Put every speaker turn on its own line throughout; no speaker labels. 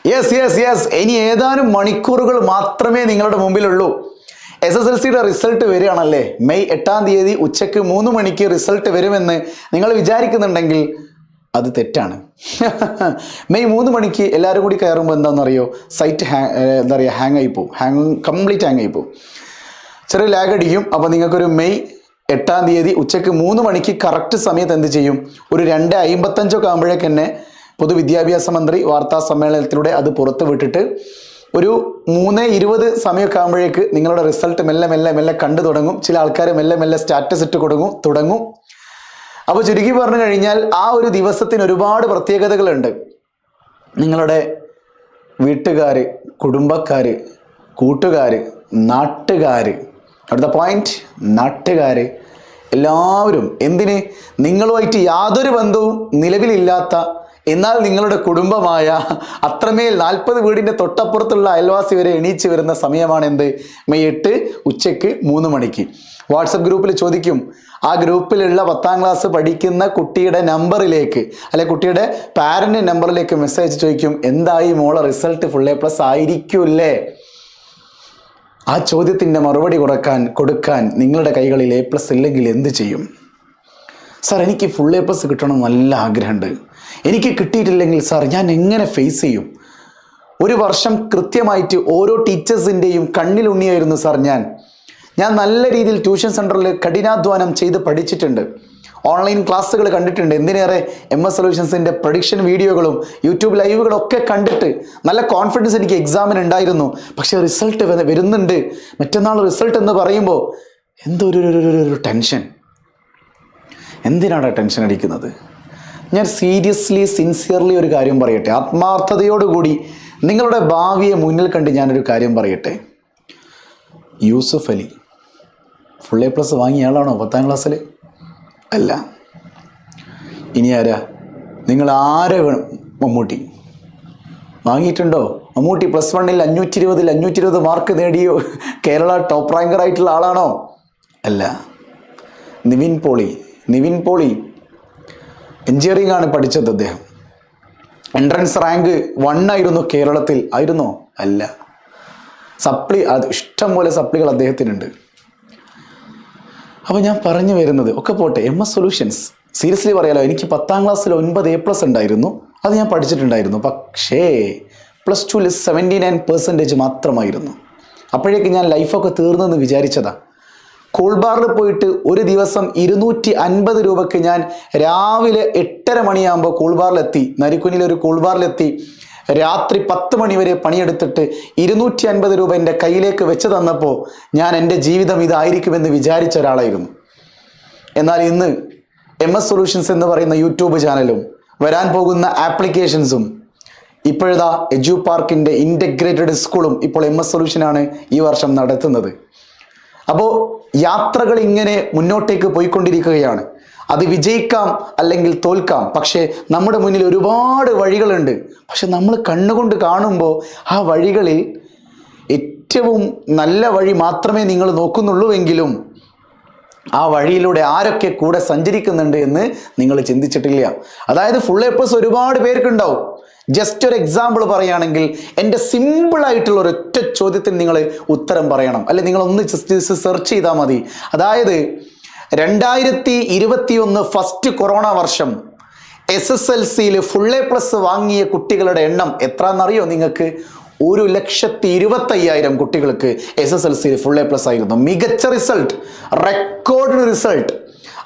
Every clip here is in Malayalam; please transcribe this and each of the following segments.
യെസ് യെസ് യെസ്, ഇനി ഏതാനും മണിക്കൂറുകൾ മാത്രമേ നിങ്ങളുടെ മുമ്പിലുള്ളൂ. SSLCയുടെ റിസൾട്ട് വരികയാണല്ലേ. മെയ് 8-ാം തീയതി ഉച്ചയ്ക്ക് 3 മണിക്ക് റിസൾട്ട് വരുമെന്ന് നിങ്ങൾ വിചാരിക്കുന്നുണ്ടെങ്കിൽ അത് തെറ്റാണ്. മെയ് 3 മണിക്ക് എല്ലാവരും കൂടി കയറുമ്പോൾ എന്താണെന്നറിയോ, സൈറ്റ് ഹാങ് ആയി പോകും. കംപ്ലീറ്റ് ഹാങ് ആയി പോകും, ചെറിയ ലാഗ് അടിക്കും. അപ്പോൾ നിങ്ങൾക്കൊരു മെയ് 8-ാം തീയതി ഉച്ചയ്ക്ക് 3 മണിക്ക് കറക്റ്റ് സമയത്ത് എന്ത് ചെയ്യും, ഒരു 2:55 ആകുമ്പോഴേക്ക് തന്നെ പൊതുവിദ്യാഭ്യാസ മന്ത്രി വാർത്താ സമ്മേളനത്തിലൂടെ അത് പുറത്തു വിട്ടിട്ട് ഒരു 3:20 സമയമൊക്കെ ആകുമ്പോഴേക്ക് നിങ്ങളുടെ റിസൾട്ട് മെല്ലെ മെല്ലെ മെല്ലെ കണ്ടു തുടങ്ങും. ചില ആൾക്കാർ മെല്ലെ മെല്ലെ സ്റ്റാറ്റസ് ഇട്ട് തുടങ്ങും. അപ്പോൾ ചുരുക്കി പറഞ്ഞു കഴിഞ്ഞാൽ ആ ഒരു ദിവസത്തിന് ഒരുപാട് പ്രത്യേകതകളുണ്ട്. നിങ്ങളുടെ വീട്ടുകാർ, കുടുംബക്കാർ, കൂട്ടുകാർ, നാട്ടുകാർ, അടുത്ത പോയിന്റ് നാട്ടുകാർ എല്ലാവരും എന്തിന്, നിങ്ങളുമായിട്ട് യാതൊരു ബന്ധവും നിലവിലില്ലാത്ത എന്നാൽ നിങ്ങളുടെ കുടുംബമായ അത്രമേൽ 40 വീടിൻ്റെ തൊട്ടപ്പുറത്തുള്ള അയൽവാസി വരെ എണീച്ച് വരുന്ന സമയമാണ് എന്ത്, മെയ് 8 ഉച്ചയ്ക്ക് 3 മണിക്ക്. വാട്സപ്പ് ഗ്രൂപ്പിൽ ചോദിക്കും, ആ ഗ്രൂപ്പിലുള്ള 10ാം ക്ലാസ് പഠിക്കുന്ന കുട്ടിയുടെ നമ്പറിലേക്ക് അല്ലെ കുട്ടിയുടെ പാരൻ്റ് നമ്പറിലേക്ക് മെസ്സേജ് ചോദിക്കും, എന്തായി മോളെ റിസൾട്ട് ഫുൾ A+ ആയിരിക്കൂല്ലേ? ആ ചോദ്യത്തിൻ്റെ മറുപടി കൊടുക്കാൻ നിങ്ങളുടെ കൈകളിൽ A+ ഇല്ലെങ്കിൽ എന്ത് ചെയ്യും? സാർ, എനിക്ക് ഫുൾ A+ കിട്ടണം നല്ല ആഗ്രഹമുണ്ട്, എനിക്ക് കിട്ടിയിട്ടില്ലെങ്കിൽ സാർ ഞാൻ എങ്ങനെ ഫേസ് ചെയ്യും? ഒരു വർഷം കൃത്യമായിട്ട് ഓരോ ടീച്ചേഴ്സിൻ്റെയും കണ്ണിലുണ്ണിയായിരുന്നു സാർ ഞാൻ നല്ല രീതിയിൽ ട്യൂഷൻ സെൻറ്ററിൽ കഠിനാധ്വാനം ചെയ്ത് പഠിച്ചിട്ടുണ്ട്, ഓൺലൈൻ ക്ലാസ്സുകൾ കണ്ടിട്ടുണ്ട്, എന്തിനേറെ MS സൊല്യൂഷൻസിൻ്റെ പ്രഡിക്ഷൻ വീഡിയോകളും യൂട്യൂബ് ലൈവുകളും ഒക്കെ കണ്ടിട്ട് നല്ല കോൺഫിഡൻസ് എനിക്ക് എക്സാമിന് ഉണ്ടായിരുന്നു. പക്ഷേ റിസൾട്ട് വരുന്നുണ്ട്, മറ്റന്നാൾ റിസൾട്ട് എന്ന് പറയുമ്പോൾ എന്തൊരു ടെൻഷൻ. എന്തിനാണ് ടെൻഷൻ അടിക്കുന്നത്? ഞാൻ സീരിയസ്ലി സിൻസിയർലി ഒരു കാര്യം പറയട്ടെ, ആത്മാർത്ഥതയോടുകൂടി നിങ്ങളുടെ ഭാവിയെ മുന്നിൽ കണ്ട് ഞാനൊരു കാര്യം പറയട്ടെ. യൂസുഫ് അലി ഫുൾ A+ വാങ്ങിയ ആളാണോ 10ാം ക്ലാസ്സിൽ? അല്ല. ഇനി ആരാ? നിങ്ങൾ ആരെ വേണം? മമ്മൂട്ടി വാങ്ങിയിട്ടുണ്ടോ? മമ്മൂട്ടി +1-ൽ 520 മാർക്ക് നേടിയോ കേരള ടോപ്പ് റാങ്കർ ആയിട്ടുള്ള ആളാണോ? അല്ല. നിവിൻ പോളി എഞ്ചിനീയറിംഗ് ആണ് പഠിച്ചത്. അദ്ദേഹം എൻട്രൻസ് റാങ്ക് 1 ആയിരുന്നു കേരളത്തിൽ. ആയിരുന്നോ? അല്ല. സപ്ലി, അത് ഇഷ്ടം പോലെ സപ്ലികൾ അദ്ദേഹത്തിനുണ്ട്. അപ്പോൾ ഞാൻ പറഞ്ഞു വരുന്നത് ഒക്കെ പോട്ടെ, MS സൊല്യൂഷൻസ് സീരിയസ്ലി പറയാലോ, എനിക്ക് 10ാം ക്ലാസ്സിൽ 9 A+ ഉണ്ടായിരുന്നു, അത് ഞാൻ പഠിച്ചിട്ടുണ്ടായിരുന്നു. പക്ഷേ +2-ൽ 79% മാത്രമായിരുന്നു. അപ്പോഴേക്ക് ഞാൻ ലൈഫൊക്കെ തീർന്നെന്ന് വിചാരിച്ചതാ. കൂൾബാറിൽ പോയിട്ട് ഒരു ദിവസം 250 രൂപയ്ക്ക് ഞാൻ രാവിലെ 8:30 മണിയാകുമ്പോൾ കൂൾബാറിലെത്തി, നരിക്കുനിലൊരു കൂൾബാറിലെത്തി, രാത്രി 10 മണി വരെ പണിയെടുത്തിട്ട് 250 രൂപ എൻ്റെ കയ്യിലേക്ക് വെച്ച് തന്നപ്പോൾ ഞാൻ എൻ്റെ ജീവിതം ഇതായിരിക്കുമെന്ന് വിചാരിച്ച ഒരാളായിരുന്നു. എന്നാൽ ഇന്ന് MS സൊല്യൂഷൻസ് എന്ന് പറയുന്ന യൂട്യൂബ് ചാനലും വരാൻ പോകുന്ന ആപ്ലിക്കേഷൻസും ഇപ്പോഴതാ എഡ്യൂ പാർക്കിൻ്റെ ഇൻ്റഗ്രേറ്റഡ് സ്കൂളും ഇപ്പോൾ MS സൊല്യൂഷനാണ് ഈ വർഷം നടത്തുന്നത്. അപ്പോൾ യാത്രകൾ ഇങ്ങനെ മുന്നോട്ടേക്ക് പോയിക്കൊണ്ടിരിക്കുകയാണ്. അത് വിജയിക്കാം അല്ലെങ്കിൽ തോൽക്കാം, പക്ഷേ നമ്മുടെ മുന്നിൽ ഒരുപാട് വഴികളുണ്ട്. പക്ഷെ നമ്മൾ കണ്ണുകൊണ്ട് കാണുമ്പോൾ ആ വഴികളിൽ ഏറ്റവും നല്ല വഴി മാത്രമേ നിങ്ങൾ നോക്കുന്നുള്ളൂവെങ്കിലും ആ വഴിയിലൂടെ ആരൊക്കെ കൂടെ സഞ്ചരിക്കുന്നുണ്ട് എന്ന് നിങ്ങൾ ചിന്തിച്ചിട്ടില്ല. അതായത് ഫുൾ A+ ഒരുപാട് പേർക്കുണ്ടാവും. ജസ്റ്റ് ഒരു എക്സാമ്പിൾ പറയുകയാണെങ്കിൽ, എൻ്റെ സിമ്പിളായിട്ടുള്ള ഒരൊറ്റ ചോദ്യത്തിന് നിങ്ങൾ ഉത്തരം പറയണം, അല്ലെ നിങ്ങളൊന്ന് ജസ്റ്റ് സെർച്ച് ചെയ്താൽ മതി. അതായത് 2021 ഫസ്റ്റ് കൊറോണ വർഷം SSLCയിൽ ഫുൾ A+ വാങ്ങിയ കുട്ടികളുടെ എണ്ണം എത്രയെന്നറിയോ നിങ്ങൾക്ക്? 1,25,000 കുട്ടികൾക്ക് SSLCയിൽ ഫുൾ A+ ആയിരുന്നു. മികച്ച റിസൾട്ട്, റെക്കോർഡ് റിസൾട്ട്.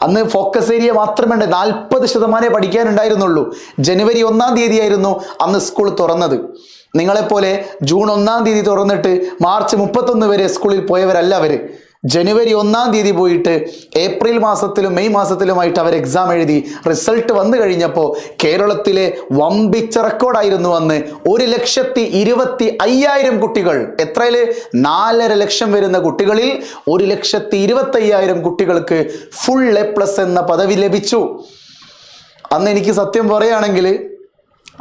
അന്ന് ഫോക്കസ് ഏരിയ മാത്രമേ 40% പഠിക്കാനുണ്ടായിരുന്നുള്ളൂ. ജനുവരി 1-ാം തീയതി ആയിരുന്നു അന്ന് സ്കൂൾ തുറന്നത്. നിങ്ങളെപ്പോലെ ജൂൺ 1-ാം തീയതി തുറന്നിട്ട് മാർച്ച് 31 വരെ സ്കൂളിൽ പോയവരല്ല അവർ. ജനുവരി 1-ാം തീയതി പോയിട്ട് ഏപ്രിൽ മാസത്തിലും മെയ് മാസത്തിലുമായിട്ട് അവർ എക്സാം എഴുതി. റിസൾട്ട് വന്നു കഴിഞ്ഞപ്പോൾ കേരളത്തിലെ വമ്പിച്ച റെക്കോർഡായിരുന്നു അന്ന്. 1,25,000 കുട്ടികൾ. എത്രയിൽ? 4.5 ലക്ഷം വരുന്ന കുട്ടികളിൽ 1,25,000 കുട്ടികൾക്ക് ഫുൾ A+ എന്ന പദവി ലഭിച്ചു. അന്ന് എനിക്ക് സത്യം പറയുകയാണെങ്കിൽ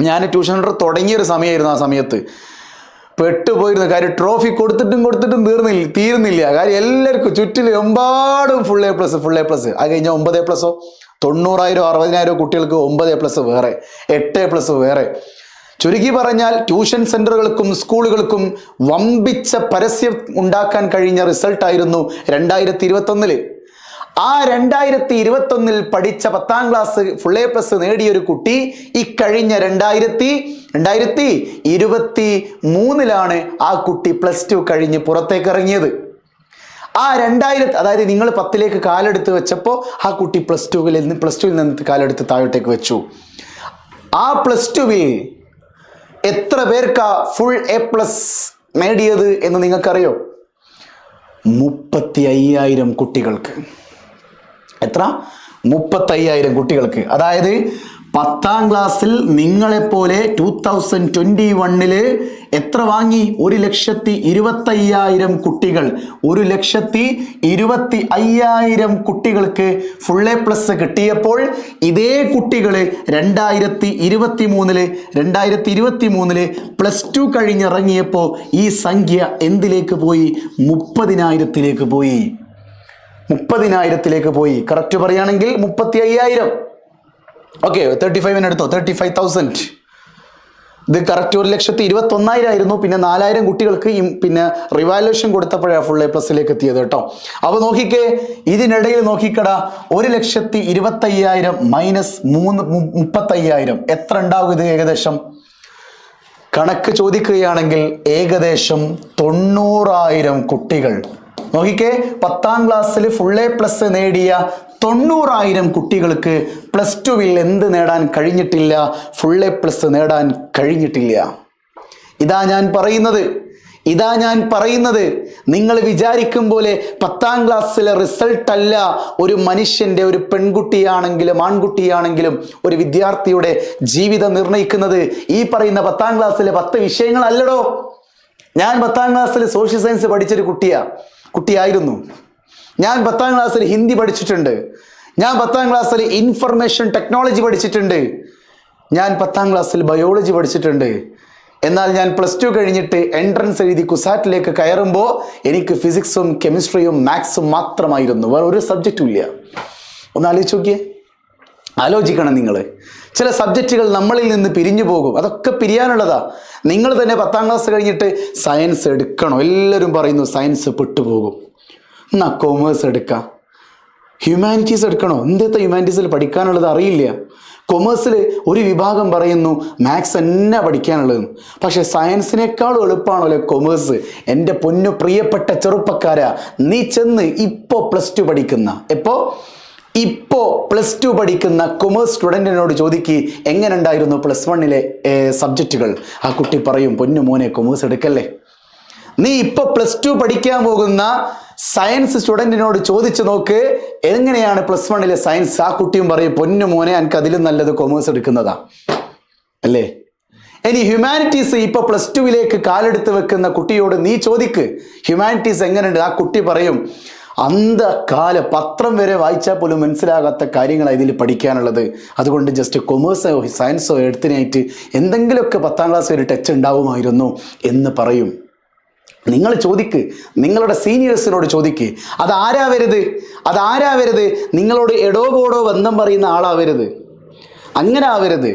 ഞാൻ ട്യൂഷൻ സെൻ്റർ തുടങ്ങിയൊരു സമയമായിരുന്നു. ആ സമയത്ത് പെട്ടുപോയിരുന്നു. കാര്യം ട്രോഫി കൊടുത്തിട്ടും തീരുന്നില്ല. കാര്യം എല്ലാവർക്കും ചുറ്റിലും എമ്പാടും ഫുൾ A+. അത് കഴിഞ്ഞാൽ 9 A+. 90,000 60,000 കുട്ടികൾക്ക് 9 A+ വേറെ, 8 A+ വേറെ. ചുരുക്കി പറഞ്ഞാൽ ട്യൂഷൻ സെന്ററുകൾക്കും സ്കൂളുകൾക്കും വമ്പിച്ച പരസ്യം ഉണ്ടാക്കാൻ കഴിഞ്ഞ റിസൾട്ടായിരുന്നു 2021. ആ 2021 പഠിച്ച 10ാം ക്ലാസ് ഫുൾ എ പ്ലസ് നേടിയൊരു കുട്ടി ഇക്കഴിഞ്ഞ 2023 ആ കുട്ടി +2 കഴിഞ്ഞ് പുറത്തേക്ക് ഇറങ്ങിയത്. ആ 2000, അതായത് നിങ്ങൾ 10ലേക്ക് കാലെടുത്ത് വെച്ചപ്പോൾ ആ കുട്ടി +2ൽ നിന്ന് കാലെടുത്ത് താഴോട്ടേക്ക് വെച്ചു. ആ +2ൽ എത്ര പേർക്കാ ഫുൾ എ പ്ലസ് നേടിയത് എന്ന് നിങ്ങൾക്കറിയോ? 35,000 കുട്ടികൾക്ക്. എത്ര? 35,000 കുട്ടികൾക്ക്. അതായത് 10ാം ക്ലാസ്സിൽ നിങ്ങളെപ്പോലെ 2021 എത്ര വാങ്ങി? 1,25,000 കുട്ടികൾ. 1,25,000 കുട്ടികൾക്ക് ഫുൾ എ പ്ലസ് കിട്ടിയപ്പോൾ ഇതേ കുട്ടികൾ 2023 +2 കഴിഞ്ഞിറങ്ങിയപ്പോൾ ഈ സംഖ്യ എന്തിലേക്ക് പോയി? 30,000ത്തിലേക്ക് പോയി. 30,000ത്തിലേക്ക് പോയി. കറക്റ്റ് പറയുകയാണെങ്കിൽ 35,000. ഓക്കെ, 35 എടുത്തോ, 35,000. ഇത് കറക്റ്റ് 1,21,000 ആയിരുന്നു. പിന്നെ 4,000 കുട്ടികൾക്ക് പിന്നെ റിവാലുവേഷൻ കൊടുത്തപ്പോഴാണ് ഫുൾ എ പ്ലസിലേക്ക് എത്തിയത് കേട്ടോ. അപ്പോൾ നോക്കിക്കേ, ഇതിനിടയിൽ നോക്കിക്കടാ, 1,25,000 മൈനസ് 35,000 എത്ര ഉണ്ടാവും? ഇത് ഏകദേശം കണക്ക് ചോദിക്കുകയാണെങ്കിൽ ഏകദേശം 90,000 കുട്ടികൾ. നോക്കിക്കേ, 10ാം ക്ലാസ്സിൽ ഫുൾ എ പ്ലസ് നേടിയ 90,000 കുട്ടികൾക്ക് +2ൽ എന്ത് നേടാൻ കഴിഞ്ഞിട്ടില്ല? ഫുൾ എ പ്ലസ് നേടാൻ കഴിഞ്ഞിട്ടില്ല. ഇതാ ഞാൻ പറയുന്നത് നിങ്ങൾ വിചാരിക്കും പോലെ 10ാം ക്ലാസ്സിലെ റിസൾട്ട് അല്ല ഒരു മനുഷ്യന്റെ, ഒരു പെൺകുട്ടിയാണെങ്കിലും ആൺകുട്ടിയാണെങ്കിലും ഒരു വിദ്യാർത്ഥിയുടെ ജീവിതം നിർണ്ണയിക്കുന്നത്. ഈ പറയുന്ന 10ാം ക്ലാസ്സിലെ 10 വിഷയങ്ങളല്ലടോ. ഞാൻ 10ാം ക്ലാസ്സിൽ സോഷ്യൽ സയൻസ് പഠിച്ചൊരു കുട്ടിയായിരുന്നു. ഞാൻ 10ാം ക്ലാസ്സിൽ ഹിന്ദി പഠിച്ചിട്ടുണ്ട്. ഞാൻ 10ാം ക്ലാസ്സിൽ ഇൻഫർമേഷൻ ടെക്നോളജി പഠിച്ചിട്ടുണ്ട്. ഞാൻ 10ാം ക്ലാസ്സിൽ ബയോളജി പഠിച്ചിട്ടുണ്ട്. എന്നാൽ ഞാൻ +2 കഴിഞ്ഞിട്ട് എൻട്രൻസ് എഴുതി കുസാറ്റിലേക്ക് കയറുമ്പോൾ എനിക്ക് ഫിസിക്സും കെമിസ്ട്രിയും മാത്സും മാത്രമായിരുന്നു. വേറെ ഒരു സബ്ജക്റ്റും ഇല്ല. ഒന്ന് ആലോചിച്ച് നോക്കിയേ, ആലോചിക്കണം നിങ്ങൾ. ചില സബ്ജക്റ്റുകൾ നമ്മളിൽ നിന്ന് പിരിഞ്ഞു പോകും. അതൊക്കെ പിരിയാനുള്ളതാ. നിങ്ങൾ തന്നെ 10ാം ക്ലാസ് കഴിഞ്ഞിട്ട് സയൻസ് എടുക്കണോ? എല്ലാവരും പറയുന്നു സയൻസ് പെട്ടുപോകും. എന്നാ കൊമേഴ്സ് എടുക്കാം. ഹ്യൂമാനിറ്റീസ് എടുക്കണോ? എന്തേത്തെ ഹ്യൂമാനിറ്റീസിൽ പഠിക്കാനുള്ളത് അറിയില്ല. കൊമേഴ്സിൽ ഒരു വിഭാഗം പറയുന്നു മാത്സ് തന്നെ പഠിക്കാനുള്ളത്. പക്ഷെ സയൻസിനേക്കാളും എളുപ്പമാണല്ലോ കൊമേഴ്സ്. എൻ്റെ പൊന്നു പ്രിയപ്പെട്ട ചെറുപ്പക്കാരാ, നീ ചെന്ന് ഇപ്പോൾ +2 പഠിക്കുന്ന കൊമേഴ്സ് സ്റ്റുഡൻറ്റിനോട് ചോദിക്ക് എങ്ങനെ ഉണ്ടായിരുന്നു +1 സബ്ജക്റ്റുകൾ. ആ കുട്ടി പറയും, പൊന്നു മോനെ കൊമേഴ്സ് എടുക്കല്ലേ. നീ ഇപ്പോൾ +2 പഠിക്കാൻ പോകുന്ന സയൻസ് സ്റ്റുഡൻറ്റിനോട് ചോദിച്ചു നോക്ക് എങ്ങനെയാണ് +1 സയൻസ്. ആ കുട്ടിയും പറയും, പൊന്നു മോനെ എനിക്ക് അതിലും നല്ലത് കൊമേഴ്സ് എടുക്കുന്നതാ അല്ലേ. ഇനി ഹ്യൂമാനിറ്റീസ് ഇപ്പോൾ +2 കാലെടുത്ത് വെക്കുന്ന കുട്ടിയോട് നീ ചോദിക്ക് ഹ്യൂമാനിറ്റീസ് എങ്ങനെയുണ്ട്. ആ കുട്ടി പറയും, അന്ധകാല പത്രം വരെ വായിച്ചാൽ പോലും മനസ്സിലാകാത്ത കാര്യങ്ങളാണ് ഇതിൽ പഠിക്കാനുള്ളത്. അതുകൊണ്ട് ജസ്റ്റ് കൊമേഴ്സോ സയൻസോ എടുത്തിനായിട്ട് എന്തെങ്കിലുമൊക്കെ 10ാം ക്ലാസ് ഒരു ടച്ച് ഉണ്ടാവുമായിരുന്നു എന്ന് പറയും. നിങ്ങൾ ചോദിക്ക്, നിങ്ങളുടെ സീനിയേഴ്സിനോട് ചോദിക്ക്. അതാരാവരുത് നിങ്ങളോട് എടോപോടോ ബന്ധം പറയുന്ന ആളാവരുത്. അങ്ങനെ ആവരുത്.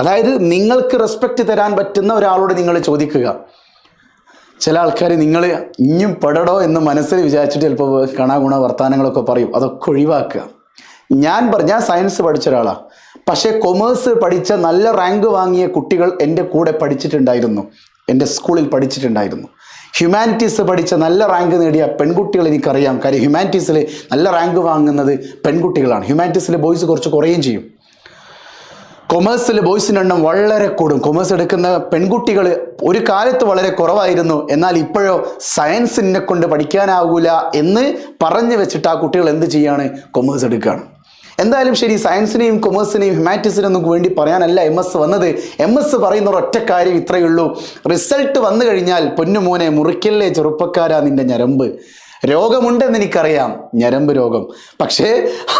അതായത് നിങ്ങൾക്ക് റെസ്പെക്റ്റ് തരാൻ പറ്റുന്ന ഒരാളോട് നിങ്ങൾ ചോദിക്കുക. ചില ആൾക്കാർ നിങ്ങൾ ഇനിയും പെടടോ എന്ന് മനസ്സിൽ വിചാരിച്ചിട്ട് ചിലപ്പോൾ കണാഗുണ വർത്തമാനങ്ങളൊക്കെ പറയും. അതൊക്കെ ഒഴിവാക്കുക. ഞാൻ സയൻസ് പഠിച്ച ഒരാളാണ്. പക്ഷേ കൊമേഴ്സ് പഠിച്ച നല്ല റാങ്ക് വാങ്ങിയ കുട്ടികൾ എൻ്റെ കൂടെ പഠിച്ചിട്ടുണ്ടായിരുന്നു, എൻ്റെ സ്കൂളിൽ പഠിച്ചിട്ടുണ്ടായിരുന്നു. ഹ്യൂമാനിറ്റീസ് പഠിച്ച നല്ല റാങ്ക് നേടിയ പെൺകുട്ടികൾ എനിക്കറിയാം. കാര്യം ഹ്യൂമാനിറ്റീസിൽ നല്ല റാങ്ക് വാങ്ങുന്നത് പെൺകുട്ടികളാണ്. ഹ്യൂമാനിറ്റീസിൽ ബോയ്സ് കുറച്ച് കുറയുകയും ചെയ്യും. കൊമേഴ്സിൽ ബോയ്സിൻ്റെ എണ്ണം വളരെ കൂടും. കൊമേഴ്സ് എടുക്കുന്ന പെൺകുട്ടികൾ ഒരു കാലത്ത് വളരെ കുറവായിരുന്നു. എന്നാൽ ഇപ്പോഴോ സയൻസിനെ കൊണ്ട് പഠിക്കാനാവൂല എന്ന് പറഞ്ഞു വെച്ചിട്ട് ആ കുട്ടികൾ എന്ത് ചെയ്യാണ്? കൊമേഴ്സ് എടുക്കുകയാണ്. എന്തായാലും ശരി, സയൻസിനെയും കൊമേഴ്സിനെയും ഹ്യൂമാനിറ്റീസിനൊന്നും വേണ്ടി പറയാനല്ല MS വന്നത്. MS പറയുന്ന ഒരൊറ്റ കാര്യം ഇത്രയേ ഉള്ളൂ. റിസൾട്ട് വന്നു കഴിഞ്ഞാൽ പൊന്നുമോനെ മുറിക്കല്ലേ ചെറുപ്പക്കാരാ നിന്റെ ഞരമ്പ്. രോഗമുണ്ടെന്ന് എനിക്കറിയാം, ഞരമ്പ് രോഗം. പക്ഷേ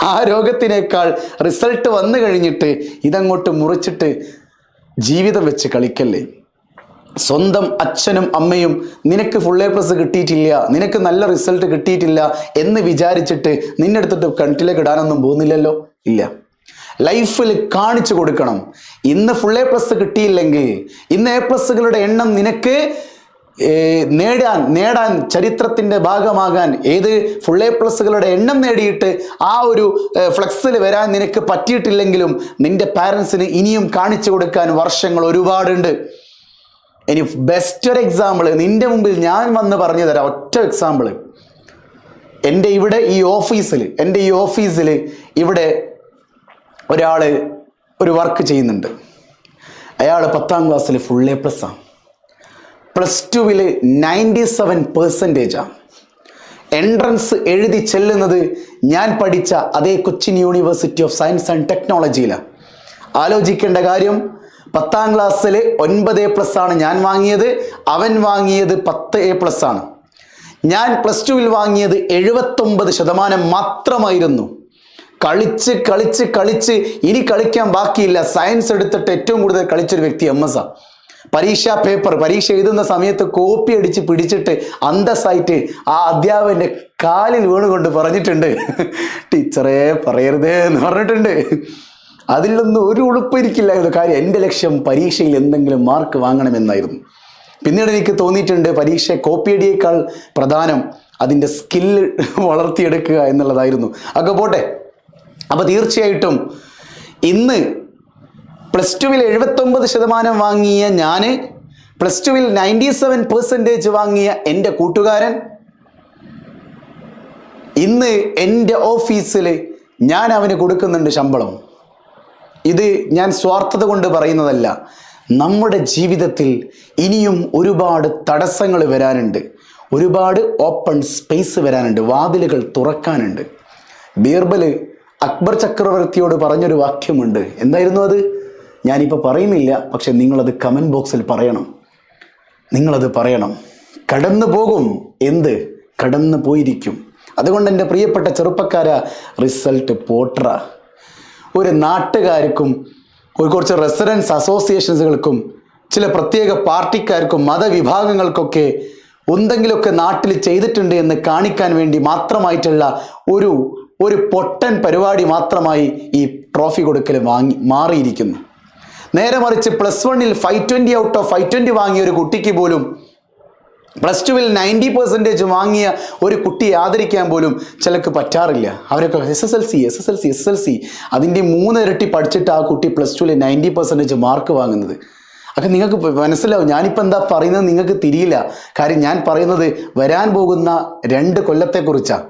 ആ രോഗത്തിനേക്കാൾ റിസൾട്ട് വന്നു കഴിഞ്ഞിട്ട് ഇതങ്ങോട്ട് മുറിച്ചിട്ട് ജീവിതം വെച്ച് കളിക്കല്ലേ. സ്വന്തം അച്ഛനും അമ്മയും നിനക്ക് ഫുൾ A+ കിട്ടിയിട്ടില്ല, നിനക്ക് നല്ല റിസൾട്ട് കിട്ടിയിട്ടില്ല എന്ന് വിചാരിച്ചിട്ട് നിന്നെടുത്തിട്ട് കിണറ്റിലേക്ക് ഇടാനൊന്നും പോകുന്നില്ലല്ലോ. ഇല്ല. ലൈഫിൽ കാണിച്ചു കൊടുക്കണം. ഇന്ന് ഫുൾ എ പ്ലസ് കിട്ടിയില്ലെങ്കിൽ ഇന്ന് എ പ്ലസുകളുടെ എണ്ണം നിനക്ക് നേടാൻ ചരിത്രത്തിൻ്റെ ഭാഗമാകാൻ ഏത് ഫുൾ എ പ്ലസുകളുടെ എണ്ണം നേടിയിട്ട് ആ ഒരു ഫ്ലെക്സിൽ വരാൻ നിനക്ക് പറ്റിയിട്ടില്ലെങ്കിലും നിന്റെ പാരൻസിന് ഇനിയും കാണിച്ചു കൊടുക്കാൻ വർഷങ്ങൾ ഒരുപാടുണ്ട്. ഇനി ബെസ്റ്റ് ഒരു എക്സാമ്പിൾ നിന്റെ മുമ്പിൽ ഞാൻ വന്ന് പറഞ്ഞു തരാം. ഒറ്റ എക്സാമ്പിൾ. എൻ്റെ ഈ ഓഫീസിൽ ഇവിടെ ഒരാൾ ഒരു വർക്ക് ചെയ്യുന്നുണ്ട്. അയാൾ 10ാം ക്ലാസ്സിൽ ഫുൾ എ പ്ലസ് ആണ്. +2 97% എൻട്രൻസ് എഴുതി ചെല്ലുന്നത് ഞാൻ പഠിച്ച അതേ Cochin university of science and ടെക്നോളജിയിലാണ്. ആലോചിക്കേണ്ട കാര്യം, 10ാം ക്ലാസ്സിൽ 9A+ ആണ് ഞാൻ വാങ്ങിയത്, അവൻ വാങ്ങിയത് 10A+ ആണ്. ഞാൻ +2 വാങ്ങിയത് 79% മാത്രമായിരുന്നു. കളിച്ച് ഇനി കളിക്കാൻ ബാക്കിയില്ല. സയൻസ് എടുത്തിട്ട് ഏറ്റവും കൂടുതൽ കളിച്ചൊരു വ്യക്തി MS ആണ്. പരീക്ഷ എഴുതുന്ന സമയത്ത് കോപ്പി അടിച്ച് പിടിച്ചിട്ട് അന്തസ്സായിട്ട് ആ അധ്യാപകന്റെ കാലിൽ വീണുകൊണ്ട് പറഞ്ഞിട്ടുണ്ട്, ടീച്ചറേ പറയരുതേ എന്ന് പറഞ്ഞിട്ടുണ്ട്. അതിലൊന്നും ഒരു ഉളുപ്പിരിക്കില്ലായിരുന്നു. കാര്യം എൻ്റെ ലക്ഷ്യം പരീക്ഷയിൽ എന്തെങ്കിലും മാർക്ക് വാങ്ങണമെന്നായിരുന്നു. പിന്നീട് എനിക്ക് തോന്നിയിട്ടുണ്ട് പരീക്ഷ കോപ്പിയടിയേക്കാൾ പ്രധാനം അതിൻ്റെ സ്കില്ല് വളർത്തിയെടുക്കുക എന്നുള്ളതായിരുന്നു. ഒക്കെ പോട്ടെ. അപ്പോൾ തീർച്ചയായിട്ടും ഇന്ന് +2 79% വാങ്ങിയ ഞാൻ, +2 97% വാങ്ങിയ എൻ്റെ കൂട്ടുകാരൻ, ഇന്ന് എൻ്റെ ഓഫീസിൽ ഞാൻ അവന് കൊടുക്കുന്നുണ്ട് ശമ്പളം. ഇത് ഞാൻ സ്വാർത്ഥത കൊണ്ട് പറയുന്നതല്ല. നമ്മുടെ ജീവിതത്തിൽ ഇനിയും ഒരുപാട് തടസ്സങ്ങൾ വരാനുണ്ട്, ഒരുപാട് ഓപ്പൺ സ്പേസ് വരാനുണ്ട്, വാതിലുകൾ തുറക്കാനുണ്ട്. ബീർബൽ അക്ബർ ചക്രവർത്തിയോട് പറഞ്ഞൊരു വാക്യമുണ്ട്. എന്തായിരുന്നു അത്? ഞാനിപ്പോൾ പറയുന്നില്ല, പക്ഷെ നിങ്ങളത് കമൻറ്റ് ബോക്സിൽ പറയണം. നിങ്ങളത് പറയണം. കടന്നു പോകും, എന്ത് കടന്നു പോയിരിക്കും. അതുകൊണ്ട് എൻ്റെ പ്രിയപ്പെട്ട ചെറുപ്പക്കാരാ, റിസൾട്ട് പോട്ടറ. ഒരു നാട്ടുകാർക്കും കുറച്ച് റെസിഡൻസ് അസോസിയേഷൻസുകൾക്കും ചില പ്രത്യേക പാർട്ടിക്കാർക്കും മതവിഭാഗങ്ങൾക്കൊക്കെ എന്തെങ്കിലുമൊക്കെ നാട്ടിൽ ചെയ്തിട്ടുണ്ട് എന്ന് കാണിക്കാൻ വേണ്ടി മാത്രമായിട്ടുള്ള ഒരു പൊട്ടൻ പരിപാടി മാത്രമായി ഈ ട്രോഫി കൊടുക്കൽ മാറിയിരിക്കുന്നു. നേരെ മറിച്ച് +1 520 ഔട്ട് ഓഫ് 520 വാങ്ങിയ ഒരു കുട്ടിക്ക് പോലും, +2 90% വാങ്ങിയ ഒരു കുട്ടിയെ ആദരിക്കാൻ പോലും ചിലക്ക് പറ്റാറില്ല. അവരൊക്കെ SSLC അതിൻ്റെ 3 ഇരട്ടി പഠിച്ചിട്ട് ആ കുട്ടി +2 90% മാർക്ക് വാങ്ങുന്നത്. അപ്പം നിങ്ങൾക്ക് മനസ്സിലാവും ഞാനിപ്പോൾ എന്താ പറയുന്നത് നിങ്ങൾക്ക് തിരിയില്ല. കാര്യം ഞാൻ പറയുന്നത് വരാൻ പോകുന്ന 2 കൊല്ലത്തെക്കുറിച്ചാണ്.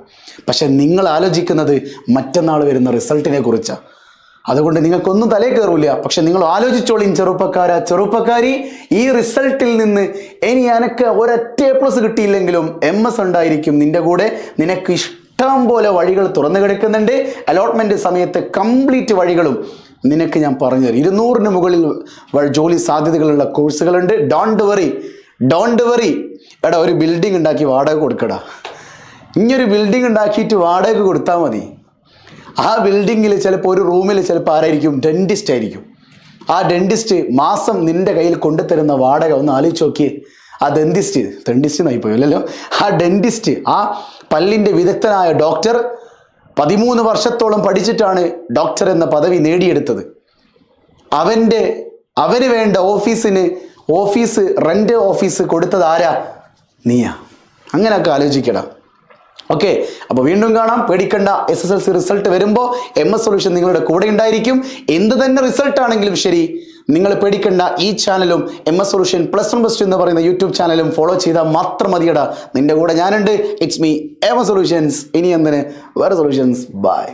പക്ഷെ നിങ്ങൾ ആലോചിക്കുന്നത് മറ്റന്നാൾ വരുന്ന റിസൾട്ടിനെ കുറിച്ചാണ്. അതുകൊണ്ട് നിങ്ങൾക്കൊന്നും തലേ കയറില്ല. പക്ഷെ നിങ്ങൾ ആലോചിച്ചോളിൻ ചെറുപ്പക്കാരി, ഈ റിസൾട്ടിൽ നിന്ന് ഇനി എനിക്ക് ഒരൊറ്റ A+ കിട്ടിയില്ലെങ്കിലും MS ഉണ്ടായിരിക്കും നിന്റെ കൂടെ. നിനക്ക് ഇഷ്ടം പോലെ വഴികൾ തുറന്നു കിടക്കുന്നുണ്ട്. അലോട്ട്മെന്റ് സമയത്ത് കംപ്ലീറ്റ് വഴികളും നിനക്ക് ഞാൻ പറഞ്ഞുതരും. 200-ന് മുകളിൽ ജോലി സാധ്യതകളുള്ള കോഴ്സുകളുണ്ട്. Don't worry. എടാ, ഒരു ബിൽഡിംഗ് ഉണ്ടാക്കി വാടക കൊടുക്കടാ. ഇങ്ങനൊരു ബിൽഡിംഗ് ഉണ്ടാക്കിയിട്ട് വാടക കൊടുത്താൽ മതി. ആ ബിൽഡിങ്ങിൽ ചിലപ്പോൾ ഒരു റൂമിൽ ചിലപ്പോൾ ആരായിരിക്കും? ഡെന്റിസ്റ്റ് ആയിരിക്കും. ആ ഡെന്റിസ്റ്റ് മാസം നിന്റെ കയ്യിൽ കൊണ്ടുതരുന്ന വാടക ഒന്ന് ആലോചിച്ച് നോക്കിയേ. ആ ഡെന്റിസ്റ്റ് ആയിപ്പോയല്ലോ. ആ ഡെന്റിസ്റ്റ്, ആ പല്ലിൻ്റെ വിദഗ്ധനായ ഡോക്ടർ 13 വർഷത്തോളം പഠിച്ചിട്ടാണ് ഡോക്ടർ എന്ന പദവി നേടിയെടുത്തത്. അവന് വേണ്ട റെന്റ് ഓഫീസ് കൊടുത്തത് ആരാ? നീയാ. അങ്ങനെയൊക്കെ ആലോചിക്കടാ. ഓക്കെ, അപ്പോൾ വീണ്ടും കാണാം. പേടിക്കണ്ട. SSLC റിസൾട്ട് വരുമ്പോൾ MS സൊല്യൂഷൻ നിങ്ങളുടെ കൂടെ ഉണ്ടായിരിക്കും. എന്ത് തന്നെ റിസൾട്ട് ആണെങ്കിലും ശരി, നിങ്ങൾ പേടിക്കണ്ട. ഈ ചാനലും MS സൊല്യൂഷൻ +1+2 എന്ന് പറയുന്ന യൂട്യൂബ് ചാനലും ഫോളോ ചെയ്താൽ മാത്രം മതിയടാ. നിന്റെ കൂടെ ഞാനുണ്ട്. It's me MS solutions. ഇനി എന്തിന് വേറെ സൊല്യൂഷൻസ്. ബൈ.